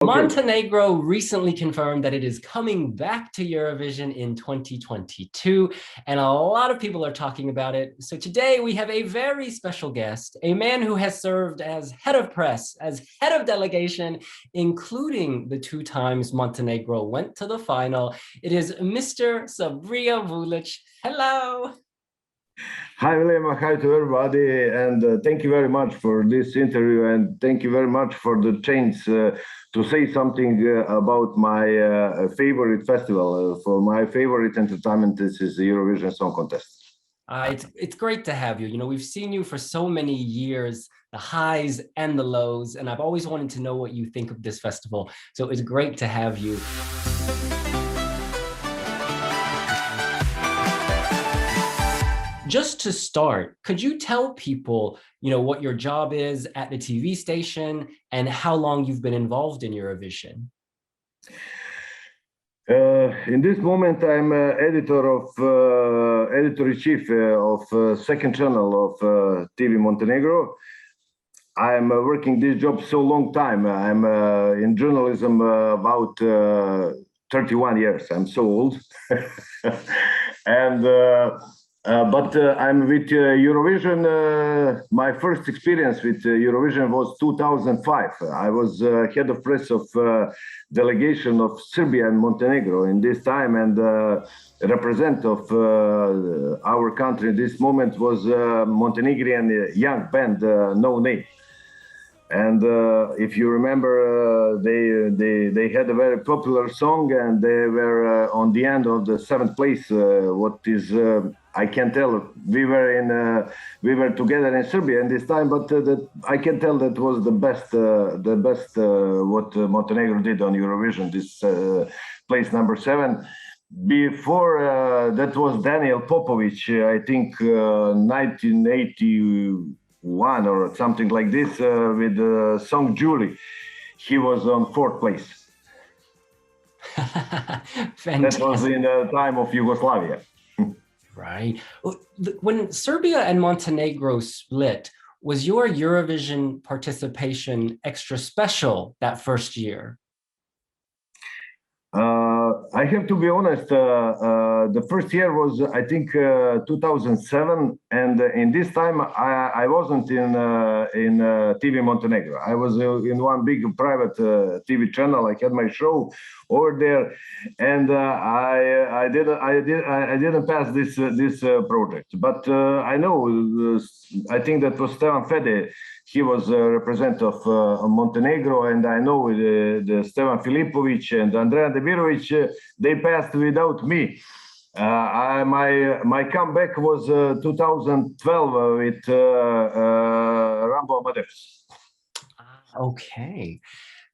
Okay. Montenegro recently confirmed that it is coming back to Eurovision in 2022, and a lot of people are talking about it. So today we have a very special guest, a man who has served as head of press, as head of delegation, including the 2 times Montenegro went to the final. It is Mr. Sabrija Vulić. Hello. Hi, William. Hi to everybody. And thank you very much for this interview. And thank you very much for the chance to say something about my favorite festival. For my favorite entertainment, this is the Eurovision Song Contest. It's great to have you. You know, we've seen you for so many years, the highs and the lows, and I've always wanted to know what you think of this festival. So it's great to have you. Just to start, could you tell people, what your job is at the TV station and how long you've been involved in Eurovision? In this moment, I'm editor-in-chief of second channel of TV Montenegro. I'm working this job so long time. I'm in journalism about 31 years. I'm so old. But I'm with Eurovision. My first experience with Eurovision was 2005. I was head of press of delegation of Serbia and Montenegro in this time, and representative of our country in this moment was Montenegrin young band No Name. And if you remember, they had a very popular song, and they were on the end of the 7th place. What is I can tell we were together in Serbia in this time, but I can tell that was the best what Montenegro did on Eurovision. This place number 7. Before that was Daniel Popovic, I think 1981 or something like this, with the song Julie. He was on 4th place. That was in the time of Yugoslavia. Right. When Serbia and Montenegro split, was your Eurovision participation extra special that first year? I have to be honest, the first year was, I think, 2007, and in this time I wasn't in TV Montenegro. I was in one big private TV channel. I had my show over there, and I didn't pass this project. But I know, I think that was Stevan Fede. He was a representative of Montenegro, and I know the Stevan Filipovic and Andrea Debirovic, they passed without me. My comeback was 2012 with Rambo Amadeus. Okay.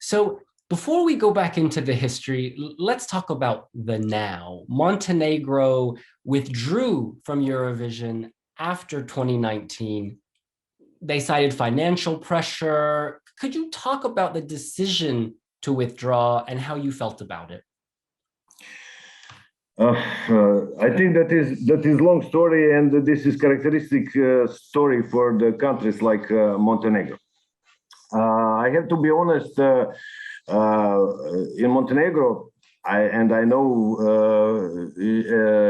So before we go back into the history, let's talk about the now. Montenegro withdrew from Eurovision after 2019. They cited financial pressure. Could you talk about the decision to withdraw and how you felt about it? I think that is long story, and this is characteristic story for the countries like Montenegro. I have to be honest. In Montenegro, I know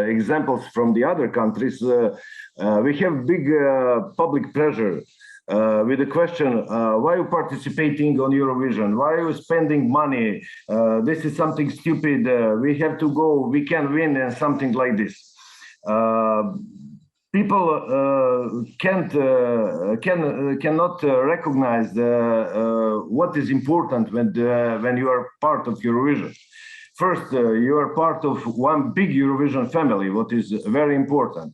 examples from the other countries. We have big public pressure with the question, why are you participating on Eurovision? Why are you spending money? This is something stupid. We have to go. We can win, and something like this. People cannot recognize what is important when you are part of Eurovision. First, you are part of one big Eurovision family, what is very important.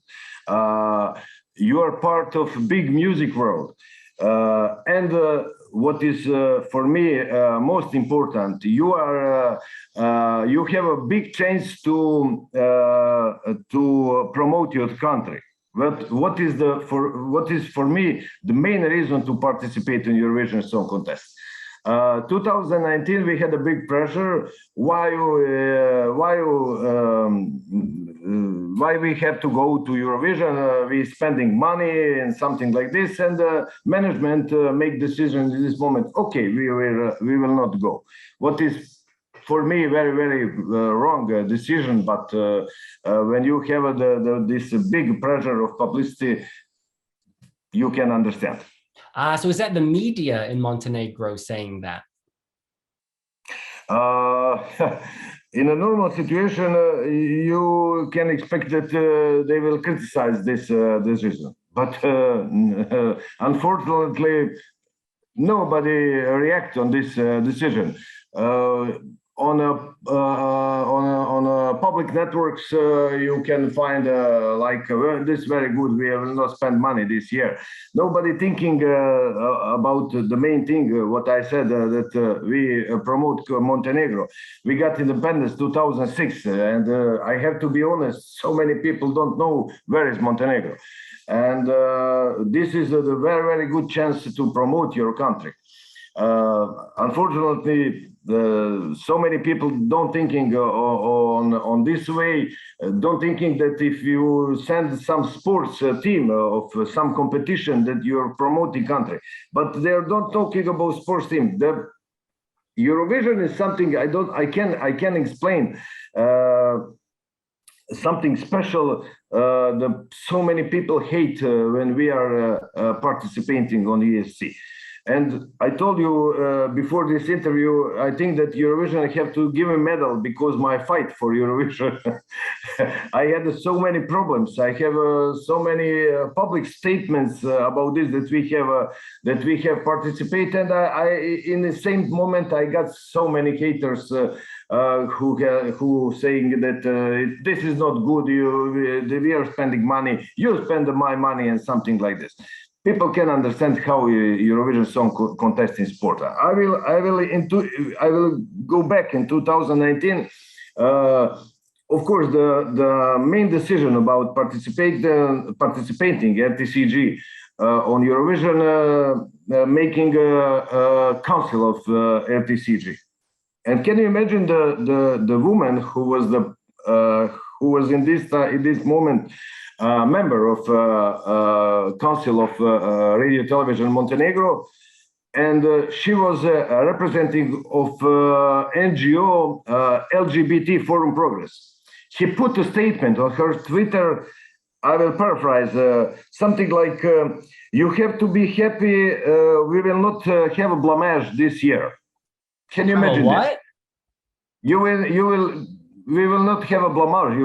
You are part of big music world. And what is for me most important, you have a big chance to promote your country. But what is for me the main reason to participate in Eurovision Song Contest? 2019 we had a big pressure. Why we have to go to Eurovision? We spending money and something like this, and management make decisions in this moment. Okay, we will not go. What is for me very wrong decision, but when you have this big pressure of publicity, you can understand. So is that the media in Montenegro saying that? In a normal situation, you can expect that they will criticize this decision. But unfortunately, nobody reacts on this decision. On public networks, you can find this is very good. We will not spend money this year. Nobody thinking about the main thing. What I said that we promote Montenegro. We got independence 2006, and I have to be honest. So many people don't know where is Montenegro, and this is a very good chance to promote your country. Unfortunately, so many people don't thinking on this way, don't thinking that if you send some sports team of some competition that you're promoting country, but they're not talking about sports team. The Eurovision is something I can explain. Something special. So many people hate when we are participating on ESC. And I told you before this interview, I think that Eurovision, I have to give a medal because my fight for Eurovision, I had so many problems. I have so many public statements about this that we have participated. And I in the same moment, I got so many haters who saying that this is not good. We are spending money. You spend my money and something like this. People can understand how Eurovision Song Contest in sport. I will go back in 2019. Of course, the main decision about participating RTCG on Eurovision, making a council of RTCG. And can you imagine the woman who was in this moment member of Council of Radio Television Montenegro, and she was a representative of NGO LGBT Forum Progress. She put a statement on her Twitter. I will paraphrase something like, "You have to be happy. We will not have a blamage this year." Can you imagine what? this? You will. We will not have a blamage.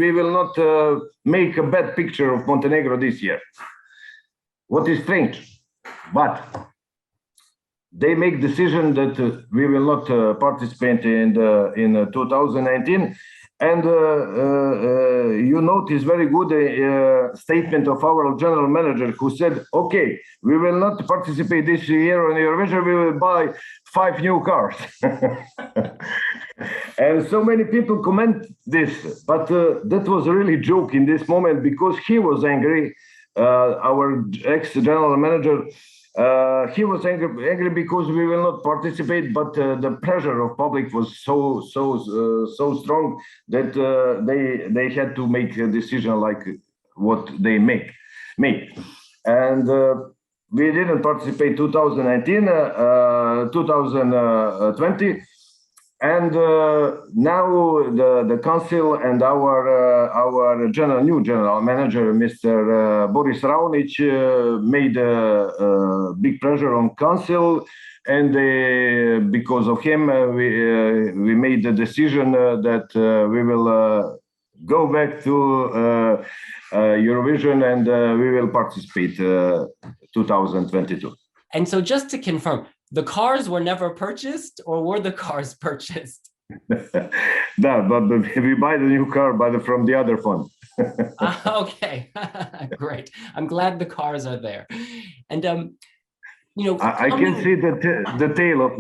We will not make a bad picture of Montenegro this year. What is strange, but they make decision that we will not participate in 2019. And you notice very good statement of our general manager who said, "Okay, we will not participate this year on Eurovision. We will buy 5 new cars." And so many people comment this, but that was a really joke in this moment because he was angry. Our ex-general manager, he was angry because we will not participate, but the pressure of public was so strong that they had to make a decision like what they make. And we didn't participate 2019, 2020. And now the council and our new general manager, Mr. Boris Raonic, made a big pressure on council, and because of him, we made the decision that we will go back to Eurovision and we will participate 2022. And so, just to confirm, the cars were never purchased, or were the cars purchased? No, but we buy the new car from the other fund. Okay, great. I'm glad the cars are there. And I can see the tail of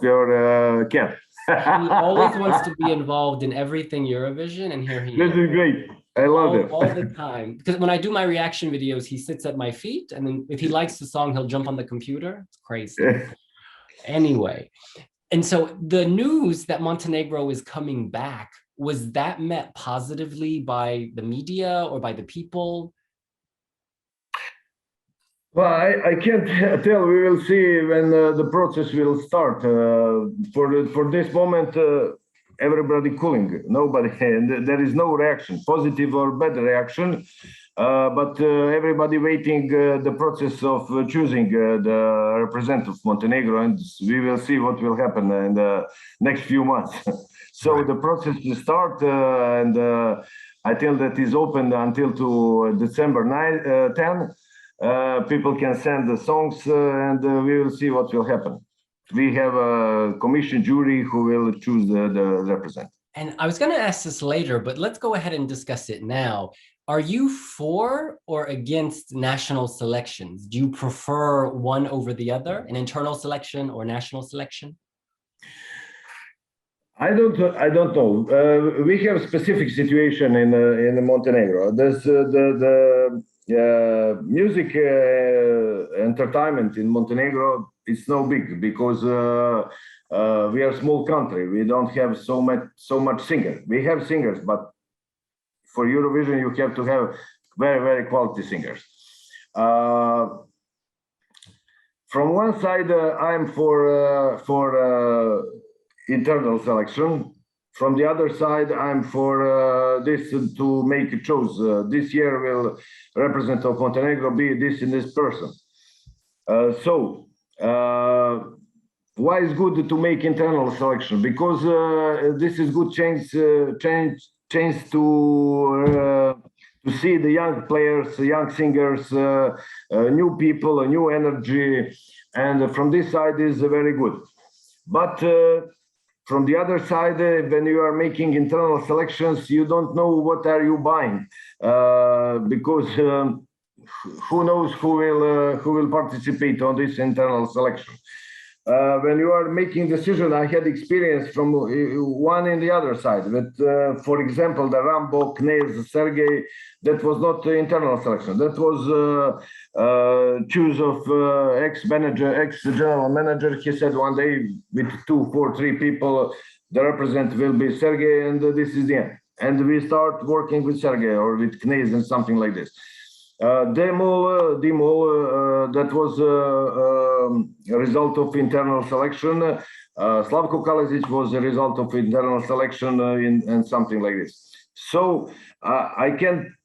your cat. He always wants to be involved in everything Eurovision, and here he is. This is great. I love it. All the time. Because when I do my reaction videos, he sits at my feet, and then if he likes the song, he'll jump on the computer. It's crazy. Anyway, and so the news that Montenegro is coming back, was that met positively by the media or by the people? Well, I can't tell. We will see when the process will start. For this moment, everybody cooling. Nobody, there is no reaction, positive or bad reaction. But everybody waiting the process of choosing the representative of Montenegro, and we will see what will happen in the next few months. So Right. the process will start, and I tell that is open until to December 10. People can send the songs, and we will see what will happen. We have a commission jury who will choose the representative. And I was going to ask this later, but let's go ahead and discuss it now. Are you for or against national selections? Do you prefer one over the other, an internal selection or national selection? I don't know. We have specific situation in Montenegro. There's the music entertainment in Montenegro is no big because we are a small country. We don't have so much singers. We have singers, but for Eurovision you have to have very quality singers. From one side, I'm for internal selection. From the other side, I'm for this to make a choice. This year will represent of Montenegro be this and this person. Why is good to make internal selection? Because this is good chance to see the young players, young singers, new people, a new energy, and from this side is very good. But from the other side, when you are making internal selections, you don't know what are you buying, because who knows who will participate on this internal selection. When you are making decision, I had experience from one and the other side. But for example, the Rambo, Knez, Sergej, that was not the internal selection. That was choose of ex-manager, ex-general manager. He said one day with 2, 4, 3 people, the representative will be Sergej, and this is the end. And we start working with Sergej or with Knez and something like this. Demo, that was a result of internal selection. Slavko was a result of internal selection and something like this. So I can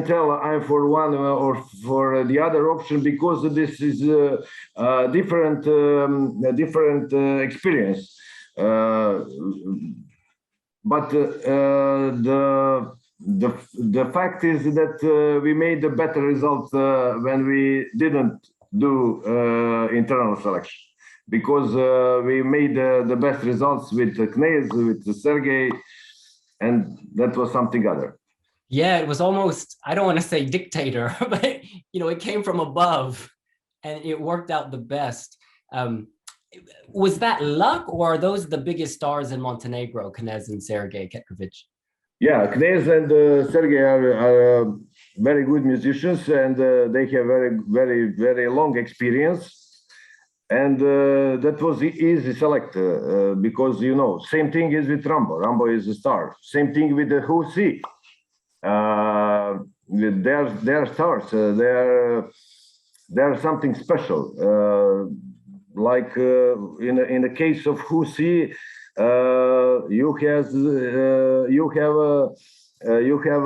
tell I'm for one or for the other option because this is a different experience. But the fact is that we made a better result when we didn't do internal selection, because we made the best results with Knez, with Sergej, and that was something other. Yeah, it was almost, I don't want to say dictator, but it came from above and it worked out the best. Was that luck, or are those the biggest stars in Montenegro, Knez and Sergej Cetkovic? Yeah, Knez and Sergej are very good musicians, and they have very long experience. And that was easy select because same thing is with Rambo. Rambo is a star. Same thing with the Husi. They're stars. They're something special. Like in the case of Husi. You have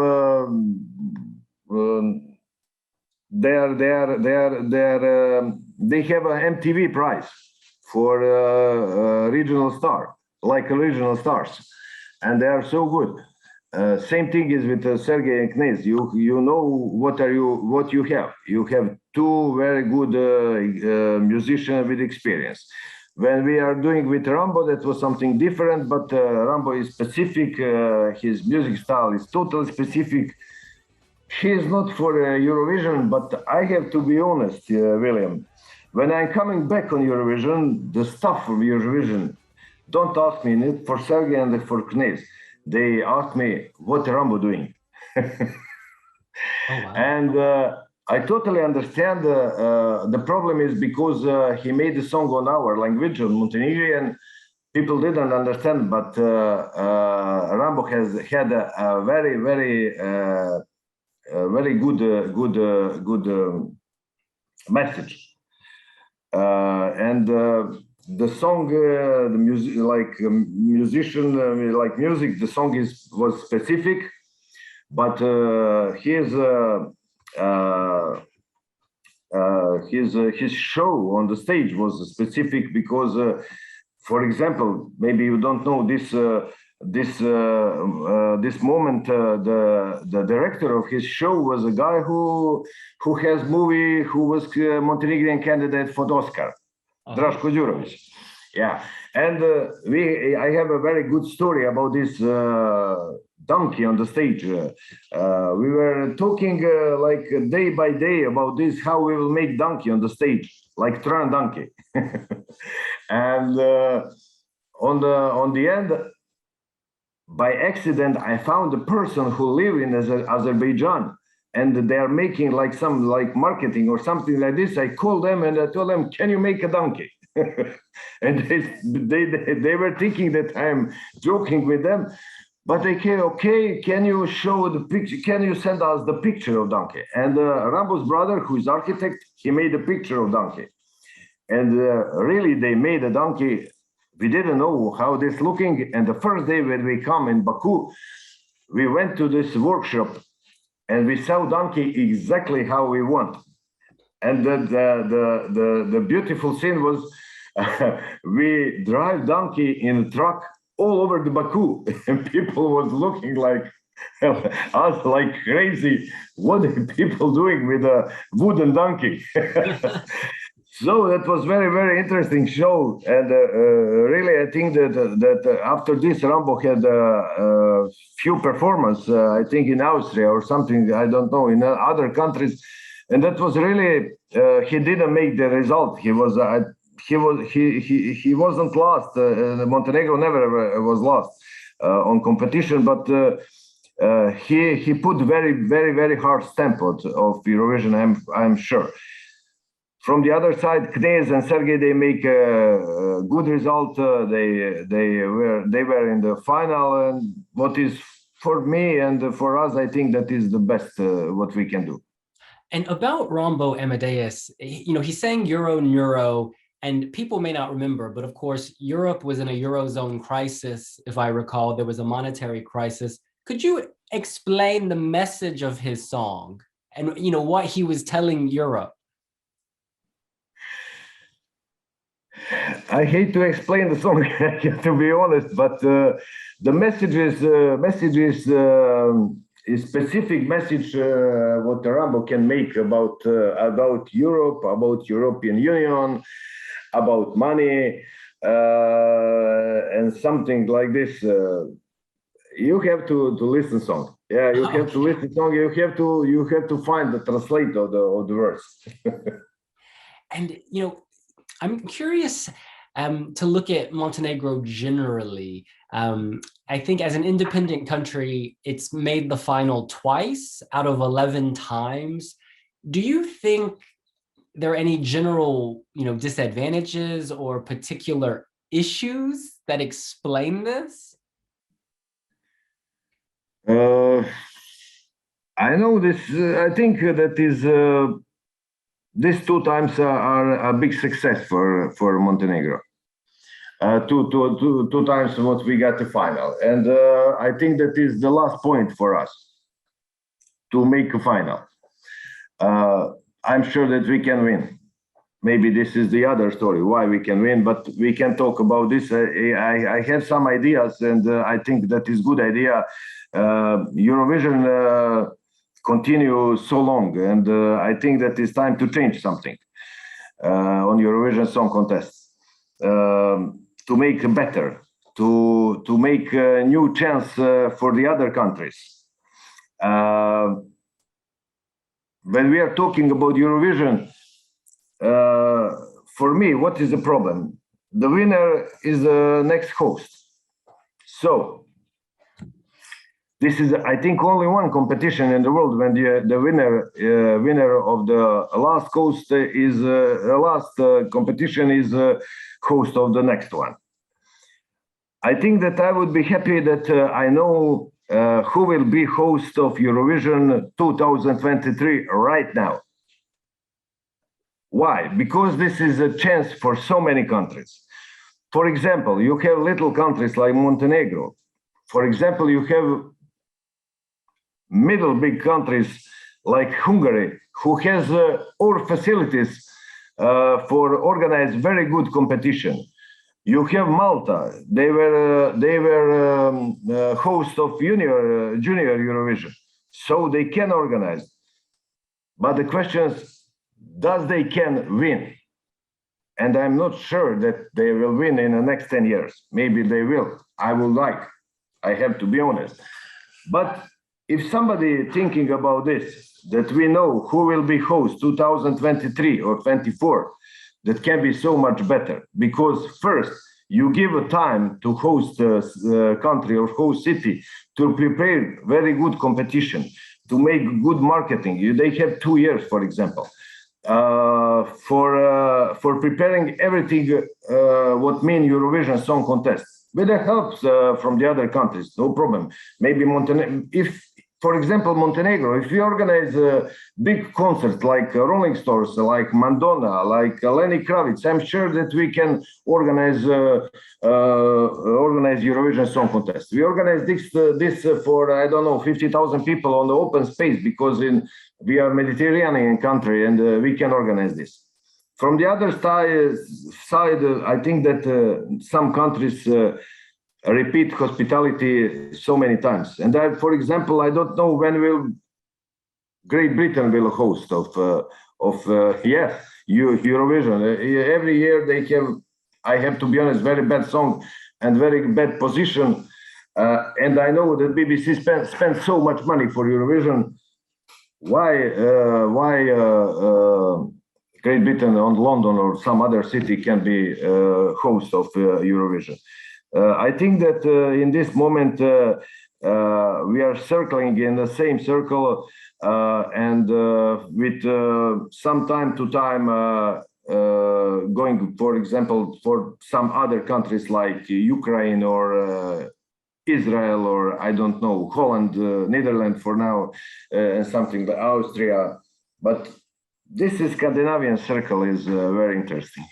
they have an MTV prize for regional star, like regional stars, and they are so good. Same thing is with Sergej and Knez. You know what you have. You have two very good musicians with experience. When we are doing with Rambo, that was something different, but Rambo is specific. His music style is totally specific. He is not for Eurovision, but I have to be honest, William. When I'm coming back on Eurovision, the stuff from Eurovision, don't ask me for Sergej and for Knez. They ask me, what Rambo doing? Oh, wow. And I totally understand. The problem is because he made the song on our language, on Montenegrin. People didn't understand, but Rambo has had a very, very good message. And the song, the music, like musician, like music, the song was specific, but his show on the stage was specific because, for example, maybe you don't know this. This moment, the director of his show was a guy who has movie, who was Montenegrin candidate for the Oscar, Dražko Đurović. Yeah, and I have a very good story about this donkey on the stage. We were talking like day by day about this, how we will make donkey on the stage, like Tran donkey. And on the end, by accident, I found a person who live in Azerbaijan, and they are making like some like marketing or something like this. I called them and I told them, "Can you make a donkey?" And they were thinking that I'm joking with them, but they came, "Okay, can you show the picture? Can you send us the picture of donkey?" And Rambo's brother, who is architect, he made a picture of donkey, and really they made a donkey. We didn't know how this looking, and the first day when we come in Baku, we went to this workshop and we saw donkey exactly how we want. And the beautiful scene was we drive donkey in a truck all over the Baku, and people was looking like us like crazy. What are people doing with a wooden donkey? So that was very, very interesting show, and really, I think that after this, Rambo had a few performance. I think in Austria or something. I don't know, in other countries, and that was really he didn't make the result. He wasn't lost. Montenegro never was lost on competition, but he put very, very, very hard stamp of Eurovision. I'm sure. From the other side, Knez and Sergej, they make a good result. They were in the final, and what is for me and for us, I think that is the best what we can do. And about Rambo Amadeus, he sang Euro Neuro, and people may not remember, but of course, Europe was in a Eurozone crisis, if I recall. There was a monetary crisis. Could you explain the message of his song and what he was telling Europe? I hate to explain the song, to be honest, but the message is a specific message what Rambo can make about Europe, about European Union, about money, and something like this. You have to listen song. Yeah, you have to listen song. You have to find the translate of the verse. And I'm curious to look at Montenegro generally. I think as an independent country, it's made the final twice out of 11 times. Do you think there are any general, disadvantages or particular issues that explain this? I know this. I think that is. These two times are a big success for Montenegro. Two times what we got the final, and I think that is the last point for us to make a final. I'm sure that we can win. Maybe this is the other story why we can win, but we can talk about this. I have some ideas, and I think that is good idea. Eurovision continue so long, and I think that it's time to change something on Eurovision Song Contest to make better, to make a new chance for the other countries. When we are talking about Eurovision, for me, what is the problem? The winner is the next host. So this is, I think, only one competition in the world when the winner of the last coast is last competition is host of the next one. I think that I would be happy that I know who will be host of Eurovision 2023 right now. Why? Because this is a chance for so many countries. For example, you have little countries like Montenegro. For example, you have middle big countries like Hungary, who has all facilities for organize very good competition. You have Malta. They were host of junior Eurovision, so they can organize. But the question is, does they can win? And I'm not sure that they will win in the next 10 years. Maybe they will. I would like. I have to be honest. But if somebody thinking about this, that we know who will be host 2023 or 24, that can be so much better. Because first, you give a time to host a country or host city to prepare very good competition, to make good marketing. They have 2 years, for example, for preparing everything what mean Eurovision Song Contest. With the help from the other countries, no problem. Maybe Montenegro, if, for example, Montenegro, if we organize big concerts like Rolling Stones, like Madonna, like Lenny Kravitz, I'm sure that we can organize Eurovision Song Contest. We organize this for, I don't know, 50,000 people on the open space, because we are Mediterranean country and we can organize this. From the other side, I think that some countries repeat hospitality so many times. And for example, I don't know when will Great Britain will host of Eurovision. Every year they have, I have to be honest, very bad song and very bad position. And I know that BBC spent so much money for Eurovision. Why Great Britain or London or some other city can be host of Eurovision? I think that in this moment we are circling in the same circle, and with some time to time going, for example, for some other countries like Ukraine or Israel, or I don't know, Holland, Netherlands for now, and something like Austria. But this is Scandinavian circle is very interesting.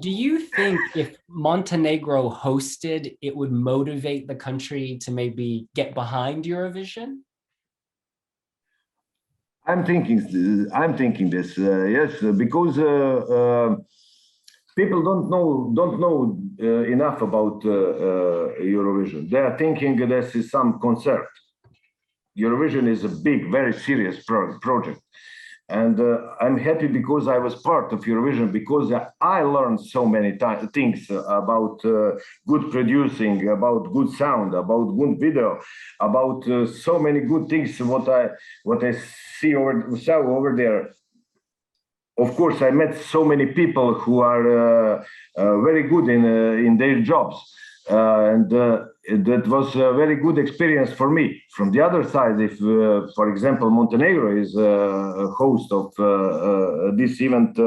Do you think if Montenegro hosted, it would motivate the country to maybe get behind Eurovision? I'm thinking this, yes, because people don't know enough about Eurovision. They are thinking this is some concert. Eurovision is a big, very serious project. And I'm happy because I was part of Eurovision, because I learned so many things about good producing, about good sound, about good video, about so many good things. What I saw over there. Of course, I met so many people who are very good in their jobs, and that was a very good experience for me. From the other side, if, for example, Montenegro is a host of this event,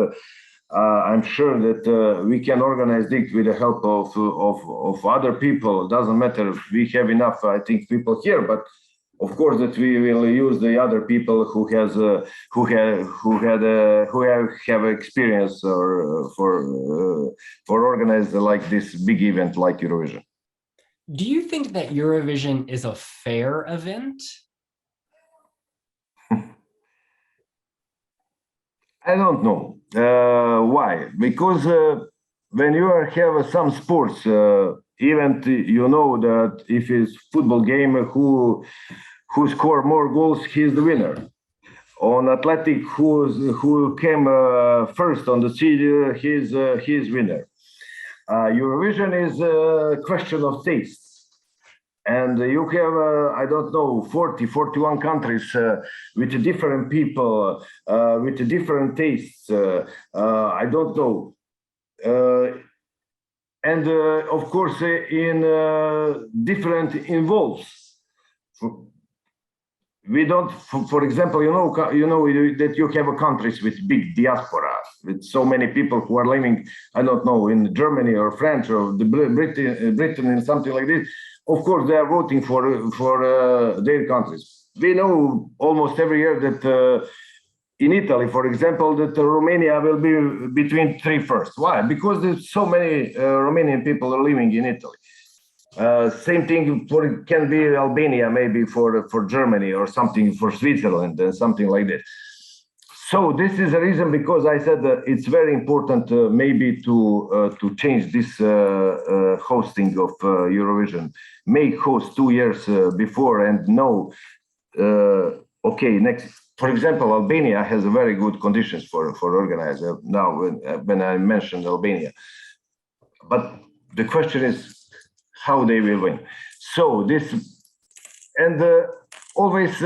I'm sure that we can organize it with the help of other people. It doesn't matter if we have enough, I think, people here, but of course that we will use the other people who have experience or for organize like this big event like Eurovision. Do you think that Eurovision is a fair event? I don't know. Why? Because when you have some sports event, you know that if it's football game, who score more goals, he's the winner. On athletic, who came first on the seed, he's winner. Eurovision is a question of tastes. And you have, I don't know, 41 countries with different people, with different tastes. I don't know. and of course in different involves. We don't, for example, you know that you have countries with big diaspora, with so many people who are living, I don't know, in Germany or France or Britain and something like this. Of course, they are voting for their countries. We know almost every year that in Italy, for example, that Romania will be between three first. Why? Because there's so many Romanian people are living in Italy. Same thing can be Albania, maybe for Germany, or something for Switzerland, and something like that. So this is the reason, because I said that it's very important maybe to change this hosting of Eurovision. Make host 2 years before and know, okay, next. For example, Albania has very good conditions for organizing. Now, when I mentioned Albania, but the question is how they will win. So this, and always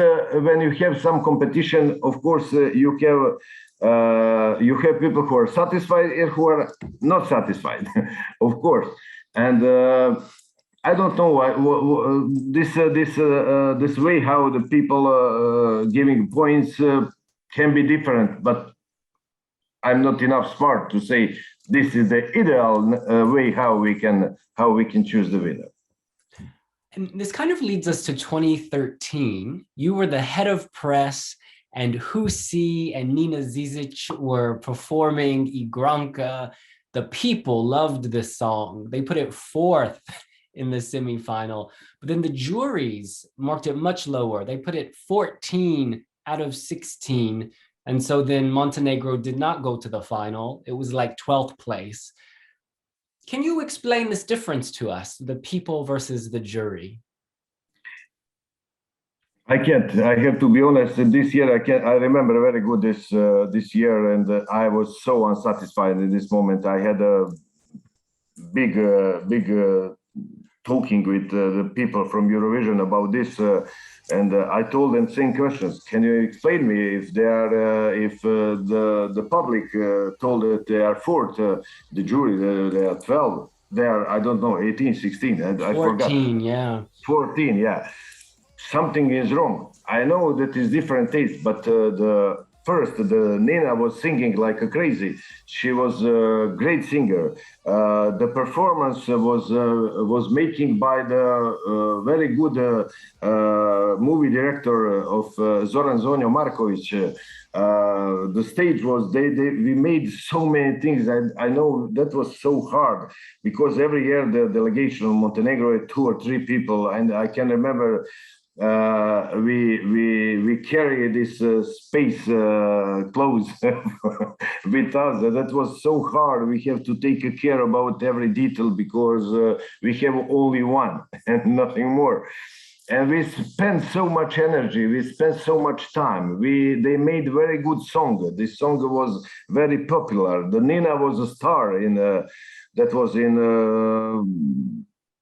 when you have some competition, of course you have people who are satisfied and who are not satisfied, of course. And I don't know why this way how the people giving points can be different, but I'm not enough smart to say this is the ideal way how we can choose the winner. And this kind of leads us to 2013. You were the head of press, and Husi and Nina Zizzic were performing Igranka. The people loved this song. They put it fourth in the semifinal, but then the juries marked it much lower. They put it 14 out of 16. And so then Montenegro did not go to the final. It was like 12th place. Can you explain this difference to us, the people versus the jury? I can't. I have to be honest. This year, I can't. I remember very good this year, and I was so unsatisfied in this moment. I had a big talking with the people from Eurovision about this, and I told them same questions. Can you explain me if they are, if the public told that they are fourth, the jury they are 12, they are, I don't know, 18, 16, and 14, I forgot. 14, yeah. 14, yeah. Something is wrong. I know that is different taste, but the Nina was singing like a crazy. She was a great singer. The performance was making by the very good movie director of Zoran Zonjo Markovic. The stage was we made so many things. I know that was so hard, because every year the delegation of Montenegro had 2 or 3 people, and I can remember we carry this space clothes with us. That was so hard. We have to take care about every detail, because we have only one and nothing more. And we spent so much energy, we spent so much time. They made very good song. This song was very popular. The Nina was a star in that was in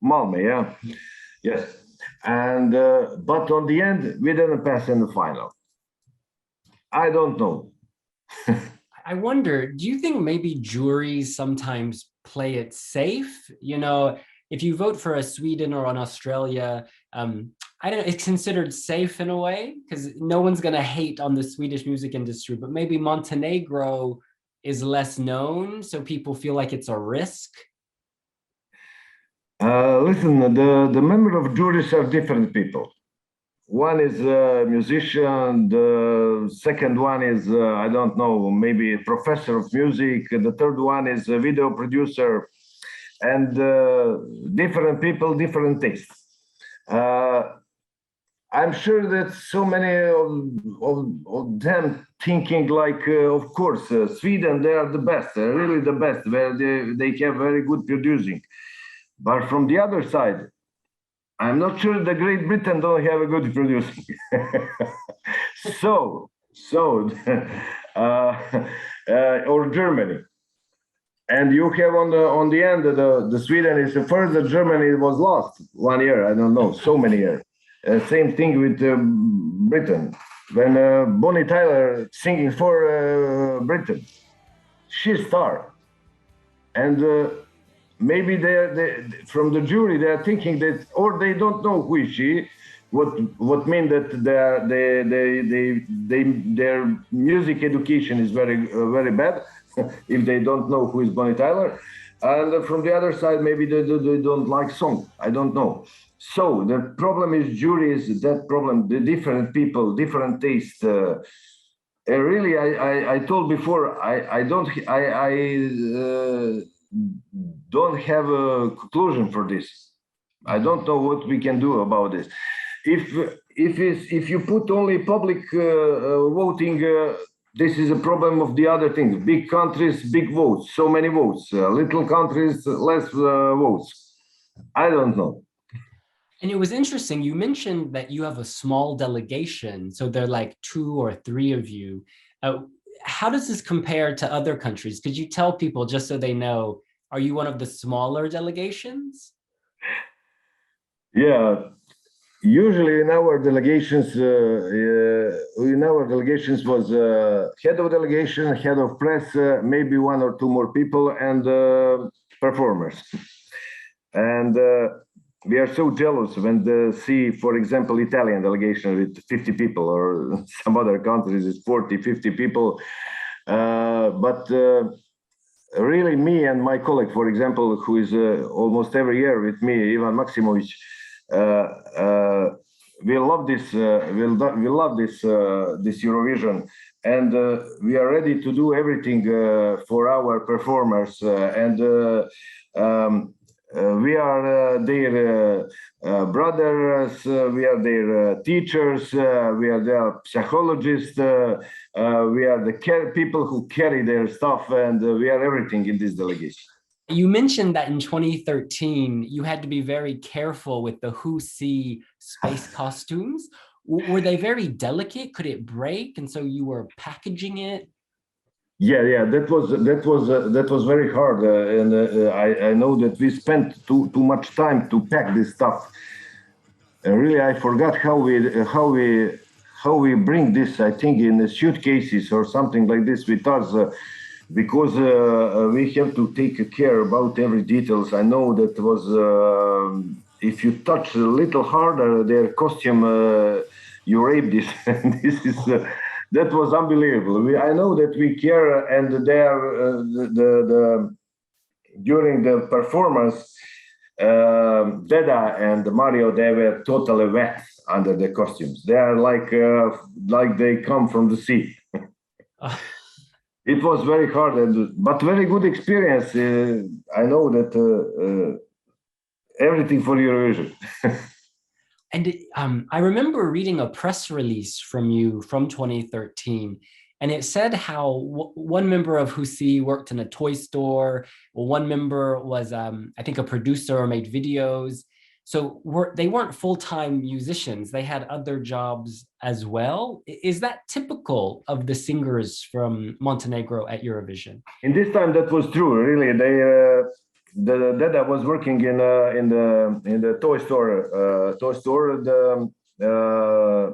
Malmö, yeah, yes. And but on the end, we didn't pass in the final. I don't know. I wonder, do you think maybe juries sometimes play it safe? You know, if you vote for a Sweden or an Australia, I don't know, it's considered safe in a way, because no one's going to hate on the Swedish music industry, but maybe Montenegro is less known, so people feel like it's a risk. Listen, the member of juries are different people. One is a musician, the second one is, I don't know, maybe a professor of music, the third one is a video producer, and different people, different tastes. I'm sure that so many of them thinking like, of course, Sweden, they are the best, really the best, where they have very good producing. But from the other side, I'm not sure the Great Britain don't have a good producing. Or Germany. And you have on the end, the Sweden is the first, the Germany was lost 1 year, I don't know, so many years. Same thing with Britain. When Bonnie Tyler singing for Britain, she's star. And maybe they from the jury they are thinking that, or they don't know who is she. What mean that their music education is very bad if they don't know who is Bonnie Tyler, and from the other side maybe they don't like song. I don't know. So the problem is juries. That problem, the different people, different taste. Really, I told before, I don't have a conclusion for this. I don't know what we can do about this. If you put only public voting, this is a problem of the other things. Big countries, big votes, so many votes. Little countries, less votes. I don't know. And it was interesting, you mentioned that you have a small delegation, so there are like 2 or 3 of you. How does this compare to other countries? Could you tell people, just so they know, are you one of the smaller delegations? Yeah, usually in our delegations was head of delegation, head of press, maybe 1 or 2 more people, and performers. And we are so jealous when they see, for example, Italian delegation with 50 people, or some other countries is 40, 50 people. But really, me and my colleague, for example, who is almost every year with me, Ivan Maksimovic, we love this. We love this Eurovision, and we are ready to do everything for our performers. We are their brothers, we are their teachers, we are their psychologists, we are the people who carry their stuff, and we are everything in this delegation. You mentioned that in 2013, you had to be very careful with the Who See space costumes. Were they very delicate? Could it break? And so you were packaging it? Yeah, that was very hard, and I know that we spent too much time to pack this stuff. And really, I forgot how we bring this. I think in the suitcases or something like this with us, because we have to take care about every details. I know that was if you touch a little harder their costume, you rape this. This is. That was unbelievable. I know that we care, and during the performance, Deda and Mario, they were totally wet under the costumes. They are like they come from the sea. It was very hard, but very good experience. I know that everything for Eurovision. And I remember reading a press release from you from 2013, and it said how one member of Husi worked in a toy store. One member was, I think, a producer or made videos. So they weren't full-time musicians. They had other jobs as well. Is that typical of the singers from Montenegro at Eurovision? In this time, that was true. Really, the Dada was working in the toy store.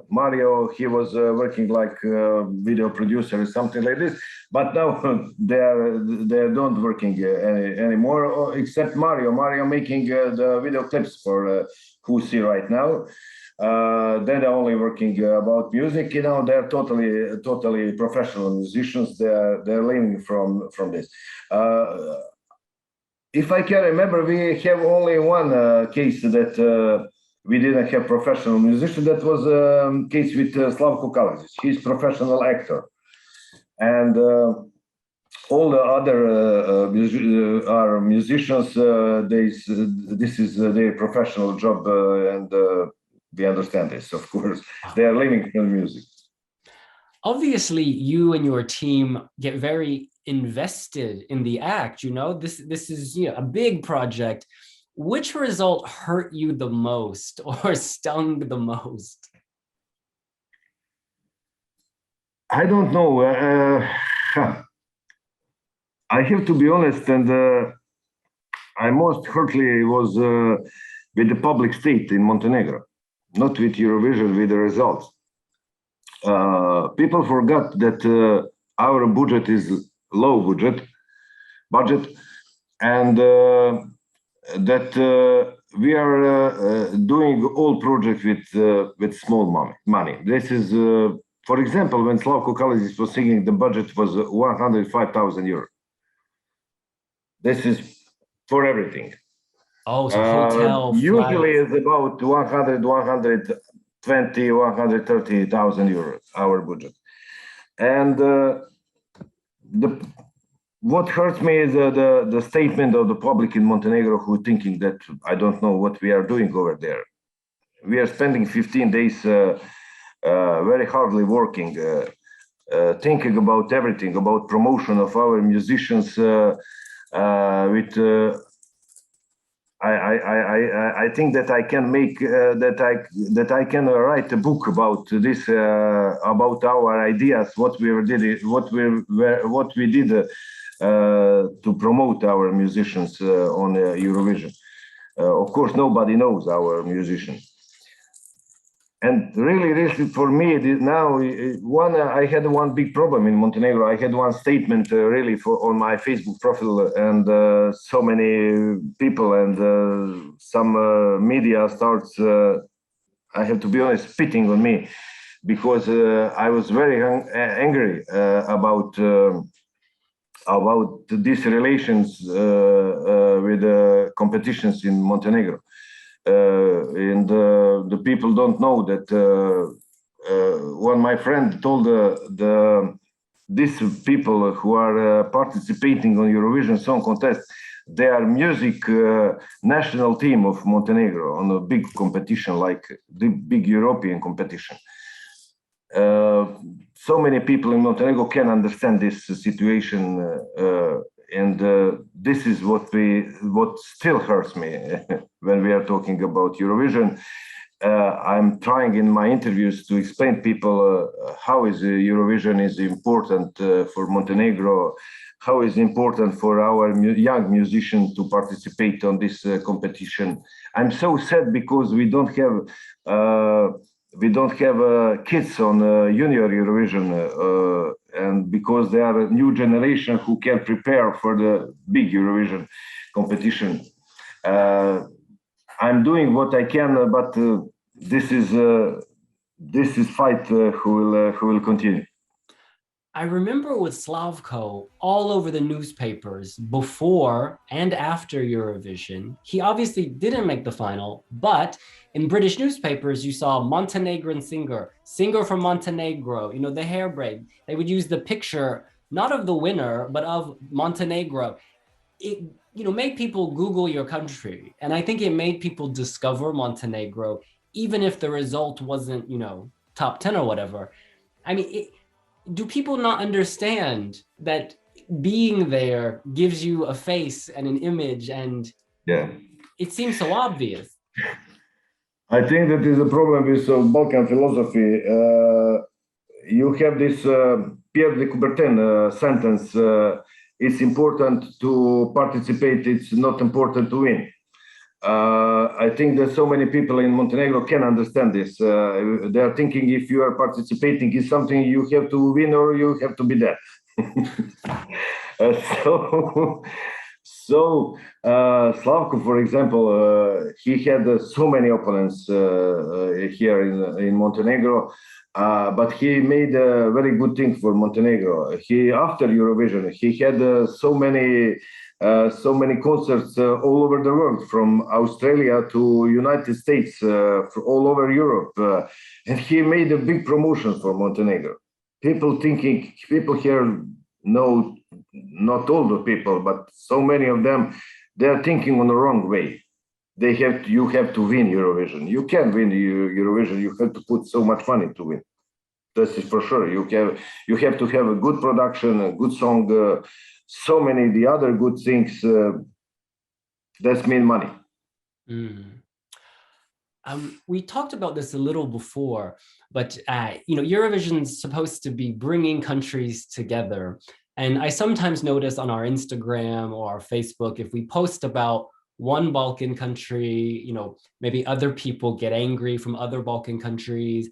Mario, he was working like video producer or something like this. But now they don't working anymore, except Mario. Mario making the video clips for Husi right now. They're only working about music. You know, they're totally professional musicians. They're living from this. If I can remember, we have only one case that we didn't have professional musician. That was a case with Slavko. He's professional actor, and all the other are musicians. This is their professional job, and we understand this. Of course, they are living from music. Obviously, you and your team get very invested in the act. You know, this is a big project. Which result hurt you the most or stung the most? I don't know. I have to be honest, and I most hurtly was with the public state in Montenegro, not with Eurovision, with the results. People forgot that our budget is low budget, and that we are doing all projects with small money. This is, for example, when Slavko was singing, the budget was 105,000 euros. This is for everything. Oh, so hotel, usually flights. it's about 120, 130,000 euros, our budget. And what hurts me is the statement of the public in Montenegro who are thinking that I don't know what we are doing over there. We are spending 15 days very hardly working, thinking about everything, about promotion of our musicians I think that I can make that I can write a book about this about our ideas, what we did, what we did to promote our musicians on Eurovision. Of course, nobody knows our musicians. And really, for me, now I had one big problem in Montenegro. I had one statement really on my Facebook profile, and so many people and some media starts. I have to be honest, spitting on me because I was very angry about these relations with competitions in Montenegro. And the people don't know that when my friend told these people who are participating on Eurovision Song Contest, they are music national team of Montenegro on a big competition, like the big European competition. So many people in Montenegro can understand this situation, and this is what still hurts me when we are talking about Eurovision. I'm trying in my interviews to explain people how is Eurovision is important for Montenegro, how is important for our young musicians to participate on this competition. I'm so sad because we don't have kids on Junior Eurovision, and because they are a new generation who can prepare for the big Eurovision competition. I'm doing what I can, but this is fight who will continue. I remember with Slavko, all over the newspapers before and after Eurovision, he obviously didn't make the final, but in British newspapers, you saw Montenegrin singer from Montenegro, you know, the hair braid. They would use the picture, not of the winner, but of Montenegro. It, you know, made people Google your country. And I think it made people discover Montenegro, even if the result wasn't, you know, top 10 or whatever. I mean, do people not understand that being there gives you a face and an image, and it seems so obvious? I think that is a problem with Balkan philosophy. You have this Pierre de Coubertin sentence, it's important to participate, it's not important to win. I think that so many people in Montenegro can understand this. They are thinking if you are participating in something, you have to win or you have to be there. So Slavko, for example, he had so many opponents here in Montenegro, but he made a very good thing for Montenegro. After Eurovision, he had so many concerts all over the world, from Australia to United States, all over Europe, and he made a big promotion for Montenegro. People here know, not all the people, but so many of them, they are thinking on the wrong way. You have to win Eurovision. You can't win Eurovision. You have to put so much money to win. This is for sure. You have to have a good production, a good song, so many the other good things. That's mean money. We talked about this a little before, but you know, Eurovision is supposed to be bringing countries together. And I sometimes notice on our Instagram or our Facebook, if we post about one Balkan country, you know, maybe other people get angry from other Balkan countries.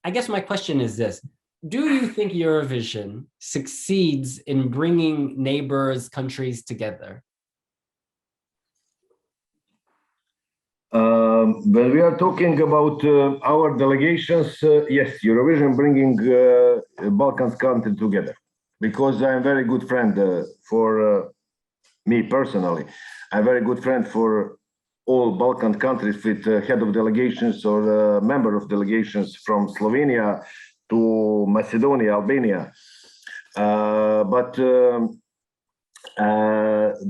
I guess my question is this: do you think Eurovision succeeds in bringing neighbors, countries together? When we are talking about our delegations, yes, Eurovision bringing Balkans country together, because I'm very good friend for me personally. I'm very good friend for all Balkan countries with head of delegations or member of delegations from Slovenia to Macedonia, Albania. But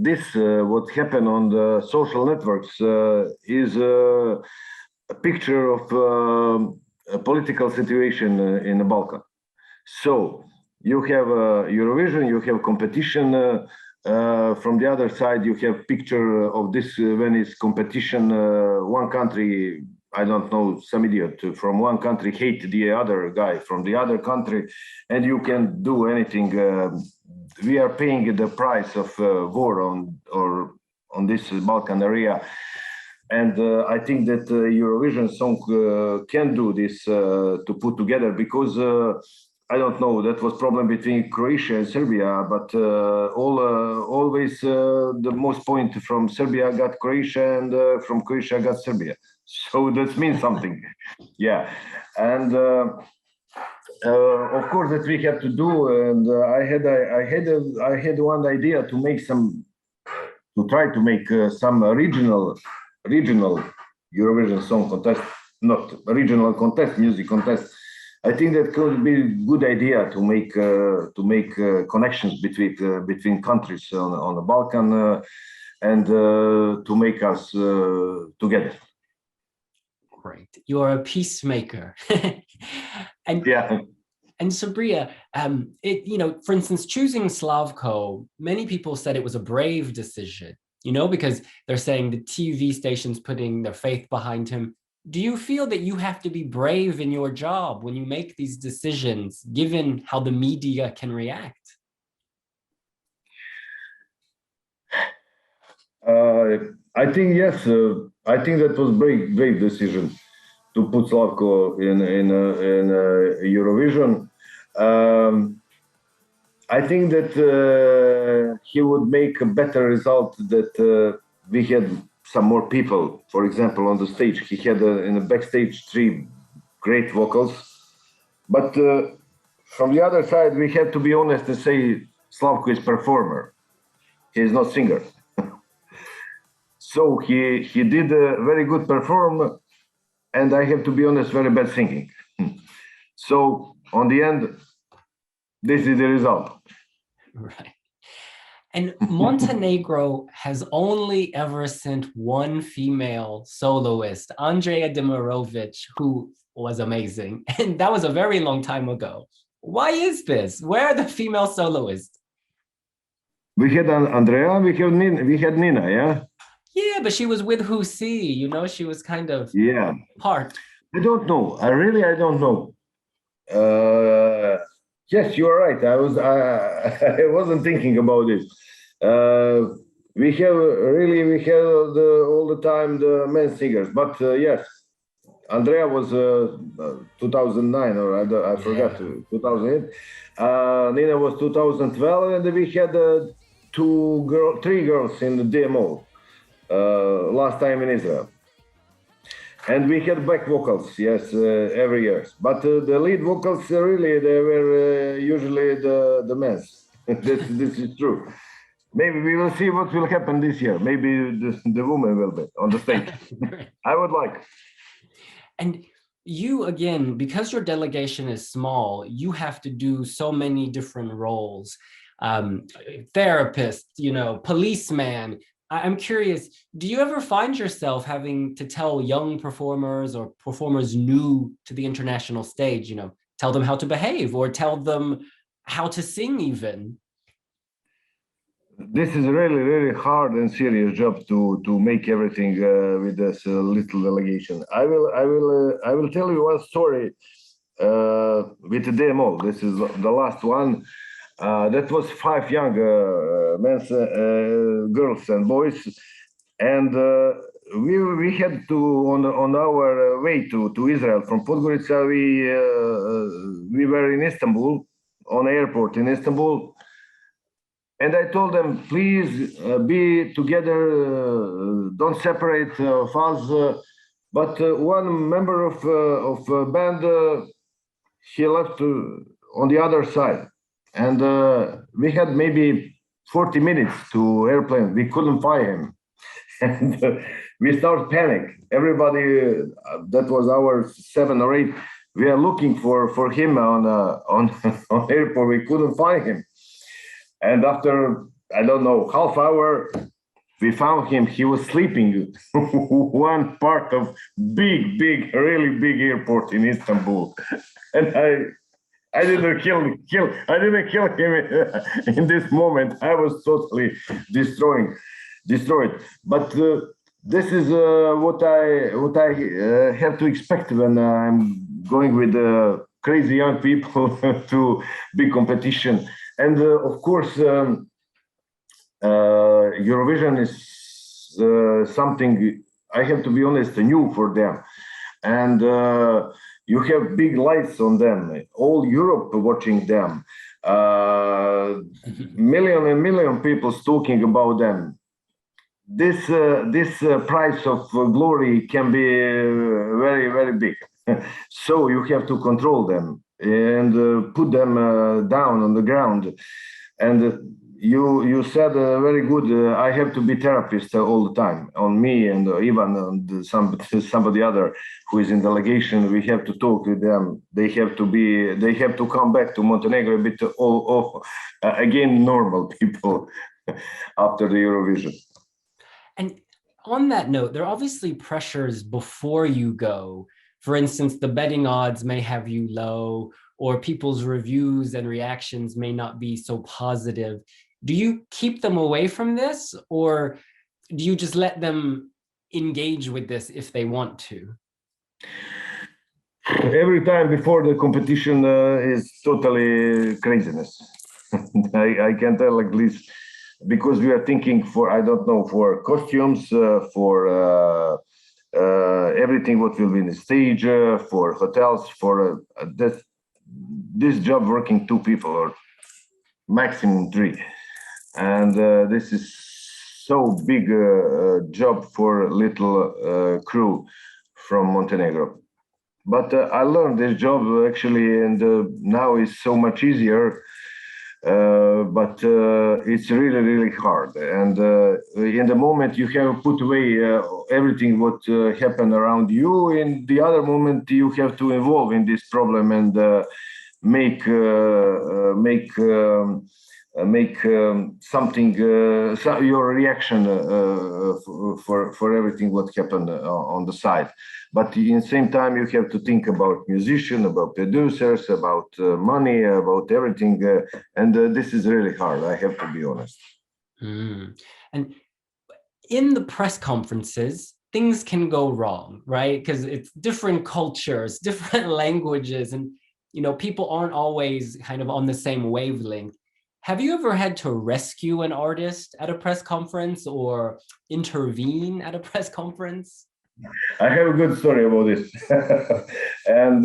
this, what happened on the social networks is a picture of a political situation in the Balkan. So you have Eurovision, you have competition. From the other side, you have picture of this when it's competition. One country, I don't know, some idiot from one country hate the other guy from the other country, and you can do anything. We are paying the price of war on this Balkan area, and I think that Eurovision song can do this to put together, because I don't know, that was problem between Croatia and Serbia, but always the most point from Serbia got Croatia, and from Croatia got Serbia. So that means something. Yeah, and of course that we have to do. And I had one idea to make try to make some regional Eurovision Song Contest, not regional contest, music contest. I think that could be a good idea to make connections between countries on the Balkan and to make us together. Great, you are a peacemaker. And yeah. And Sabrija, for instance, choosing Slavko, many people said it was a brave decision, because they're saying the TV stations putting their faith behind him. Do you feel that you have to be brave in your job when you make these decisions, given how the media can react? I think yes. I think that was brave decision to put Slavko in Eurovision. I think that he would make a better result that we had some more people, for example, on the stage. He had in the backstage 3 great vocals, but from the other side, we have to be honest and say Slavko is performer. He is not singer. So he did a very good perform, and I have to be honest, very bad singing. So on the end, this is the result. Right. And Montenegro has only ever sent one female soloist, Andrea Demirovic, who was amazing. And that was a very long time ago. Why is this? Where are the female soloists? We had Andrea, we had Nina, yeah? Yeah, but she was with Husi, she was kind of part. I don't know. I don't know. Yes, you are right. I wasn't thinking about it. We have all the time the men singers, but yes, Andrea was 2009, or I forgot, 2008. Nina was 2012, and we had 3 girls in the demo last time in Israel. And we had back vocals, yes, every year. But the lead vocals, really, they were usually the men's. This is true. Maybe we will see what will happen this year. Maybe the woman will be on the stage. I would like. And you, again, because your delegation is small, you have to do so many different roles. Therapist, policeman. I'm curious, do you ever find yourself having to tell young performers or performers new to the international stage, tell them how to behave or tell them how to sing even? This is a really, really hard and serious job to make everything with this little delegation. I will tell you one story with the demo. This is the last one. That was 5 young men, girls and boys, and we had to on our way to Israel from Podgorica. We were in Istanbul, on airport in Istanbul, and I told them, please be together. don't separate us. But one member of band, he left on the other side, and we had maybe 40 minutes to airplane. We couldn't find him, and we started panic. Everybody, that was our 7 or 8. We are looking for him on airport. We couldn't find him, and after I don't know half hour, we found him. He was sleeping one part of really big airport in Istanbul, and I didn't kill him in this moment. I was totally destroyed. But this is what I have to expect when I'm going with crazy young people to big competition. And of course, Eurovision is something, I have to be honest, new for them. And you have big lights on them, all Europe watching them, million people talking about them. This price of glory can be very big. So you have to control them and put them down on the ground. And you said very good. I have to be therapist all the time on me and even on somebody other who is in delegation. We have to talk with them. They have to come back to Montenegro a bit again normal people after the Eurovision. And on that note, there are obviously pressures before you go. For instance, the betting odds may have you low, or people's reviews and reactions may not be so positive. Do you keep them away from this, or do you just let them engage with this if they want to? Every time before the competition is totally craziness. I can tell like this, because we are thinking for, I don't know, for costumes, for everything what will be in the stage, for hotels, for this job working 2 people or maximum 3. And this is so big job for little crew from Montenegro. But I learned this job actually, and now it's so much easier. But it's really hard. And in the moment you have put away everything what happened around you. In the other moment you have to involve in this problem and make something, your reaction for everything what happened on the side. But in the same time, you have to think about musicians, about producers, about money, about everything. And this is really hard, I have to be honest. And in the press conferences, things can go wrong, right? Because it's different cultures, different languages, and people aren't always kind of on the same wavelength. Have you ever had to rescue an artist at a press conference or intervene at a press conference? I have a good story about this. And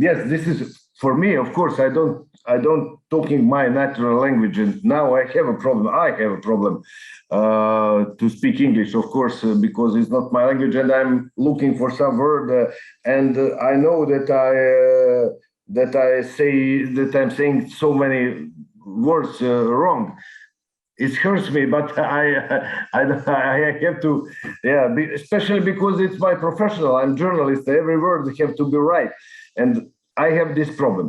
yes, this is for me, of course, I don't talking my natural language, and now I have a problem to speak English, of course, because it's not my language, and I'm looking for some word, and I know that I'm saying so many words wrong. It hurts me, but I have to, especially because it's my professional. I'm a journalist. Every word have to be right, and I have this problem.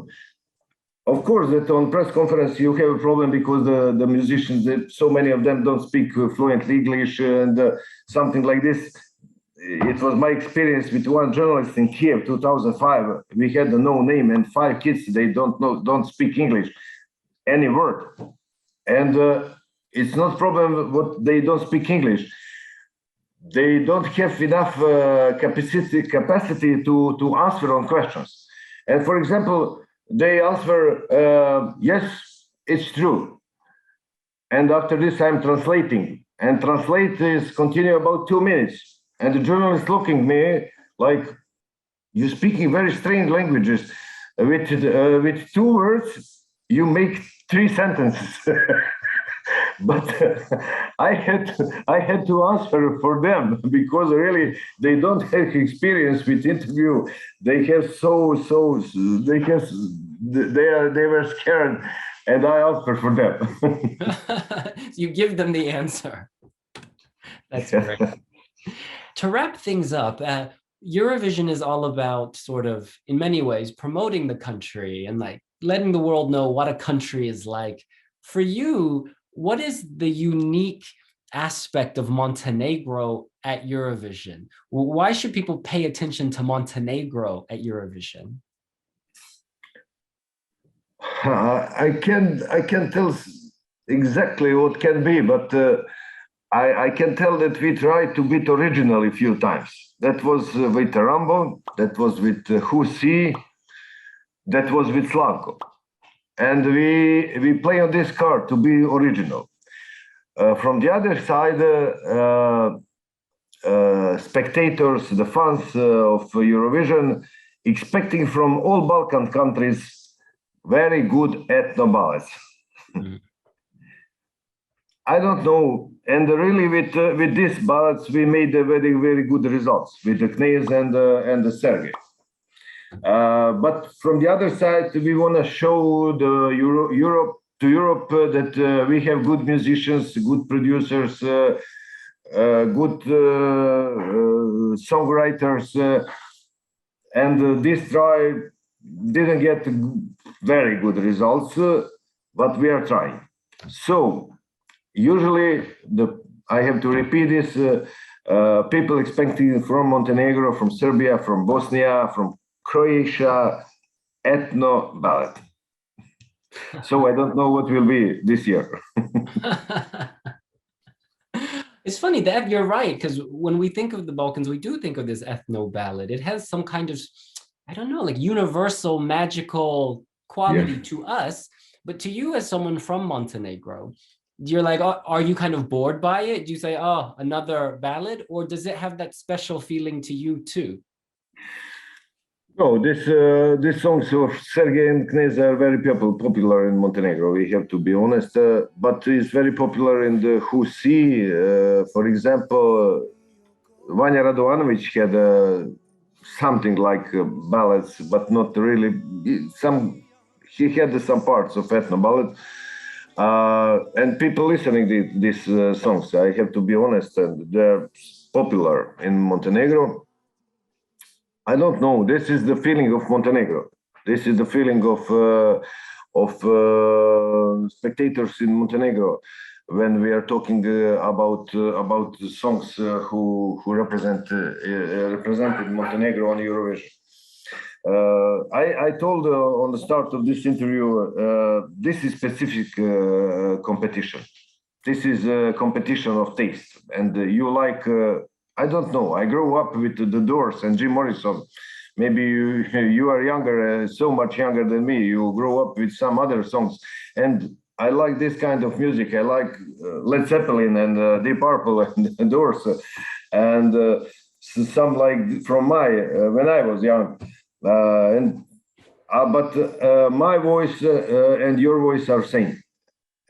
Of course, that on press conference you have a problem because the musicians, so many of them don't speak fluent English and something like this. It was my experience with one journalist in Kiev, 2005. We had a no name and 5 kids. They don't speak English, any word, and it's not problem what they don't speak English. They don't have enough capacity to answer on questions. And for example, they answer, yes, it's true. And after this, I'm translating. And translate is continue about 2 minutes. And the journalist looking at me like, you're speaking very strange languages. With 2 words, you make 3 sentences. but I had to answer for them because really they don't have experience with interview. They have they were scared, and I answered for them. You give them the answer. That's great. To wrap things up, Eurovision is all about sort of, in many ways, promoting the country and like letting the world know what a country is like. For you, what is the unique aspect of Montenegro at Eurovision? Why should people pay attention to Montenegro at Eurovision? I can tell exactly what can be, but I can tell that we tried to be original a few times. That was with Rambo, that was with Husi, that was with Slavko. And we play on this card to be original. From the other side, spectators, the fans of Eurovision, expecting from all Balkan countries very good ethno ballads. Mm. I don't know, and really with these ballads we made a very good results with the Knez and the Sergej. But from the other side, we want to show the Europe that we have good musicians, good producers, good songwriters, and this try didn't get very good results, but we are trying. So usually, I have to repeat this, people expecting from Montenegro, from Serbia, from Bosnia, from Croatia, ethno ballad. So I don't know what will be this year. It's funny that you're right, because when we think of the Balkans, we do think of this ethno ballad. It has some kind of, I don't know, like universal magical quality to us, but to you as someone from Montenegro, you're like, oh, are you kind of bored by it? Do you say, oh, another ballad? Or does it have that special feeling to you too? No, these songs of Sergej and Knez are very popular in Montenegro, we have to be honest, but it's very popular in the Husi. For example, Vanja Radovanovic had something like ballads, but not really. He had some parts of ethno ballad. And people listening to these songs, I have to be honest, and they're popular in Montenegro. I don't know. This is the feeling of Montenegro. This is the feeling of spectators in Montenegro when we are talking about the songs who represented Montenegro on Eurovision. I told on the start of this interview, this is specific competition. This is a competition of taste, and you like. I don't know. I grew up with the Doors and Jim Morrison. Maybe you are younger, so much younger than me. You grow up with some other songs, and I like this kind of music. I like Led Zeppelin and Deep Purple and Doors, and some like from when I was young. But my voice and your voice are same,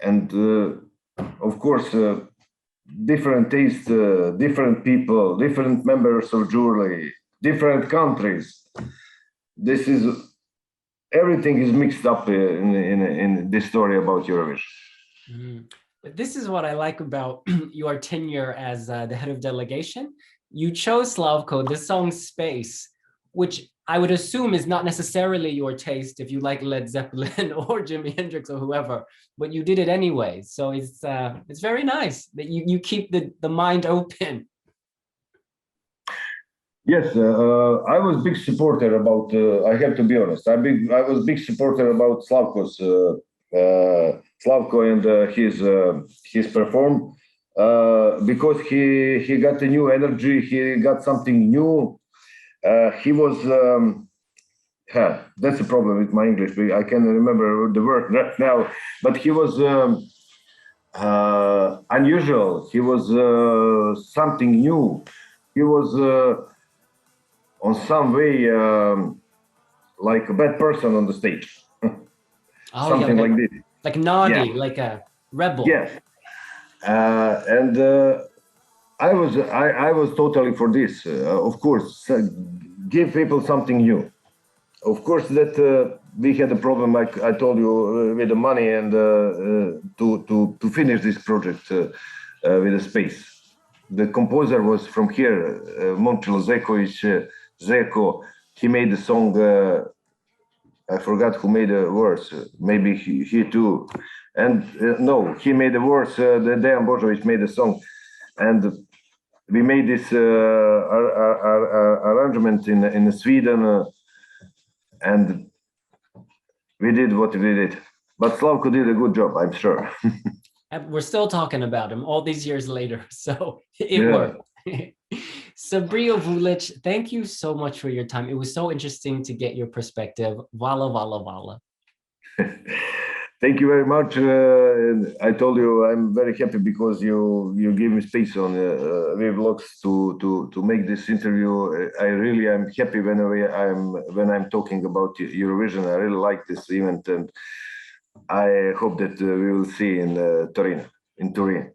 and of course. Different taste, different people, different members of jury, different countries. Everything is mixed up in this story about Eurovision. But this is what I like about your tenure as the head of delegation. You chose Slavko, the song Space, which I would assume is not necessarily your taste if you like Led Zeppelin or Jimi Hendrix or whoever, but you did it anyway. So it's very nice that you keep the mind open. Yes, I was big supporter about. I have to be honest. I was big supporter about Slavko and his perform because he got a new energy. He got something new. He was. That's a problem with my English. I can't remember the word right now. But he was unusual. He was something new. He was on some way like a bad person on the stage. Something like this. Like naughty, like a rebel. Yes. And I was totally for this. Of course, give people something new. Of course, that we had a problem, like I told you, with the money and to finish this project with the space. The composer was from here, Momčilo Zekovic, Zeko. He made the song. I forgot who made the verse. Maybe he too. And no, he made the verse. Dejan Božović made the song, and we made this arrangement in Sweden, and we did what we did. But Slavko did a good job, I'm sure. And we're still talking about him all these years later, so it worked. Sabrija Vulić, thank you so much for your time. It was so interesting to get your perspective. Vala, vala, vala. Thank you very much. I told you I'm very happy because you gave me space on Wiwibloggs to make this interview. I really am happy when I'm talking about Eurovision. I really like this event, and I hope that we will see in Turin.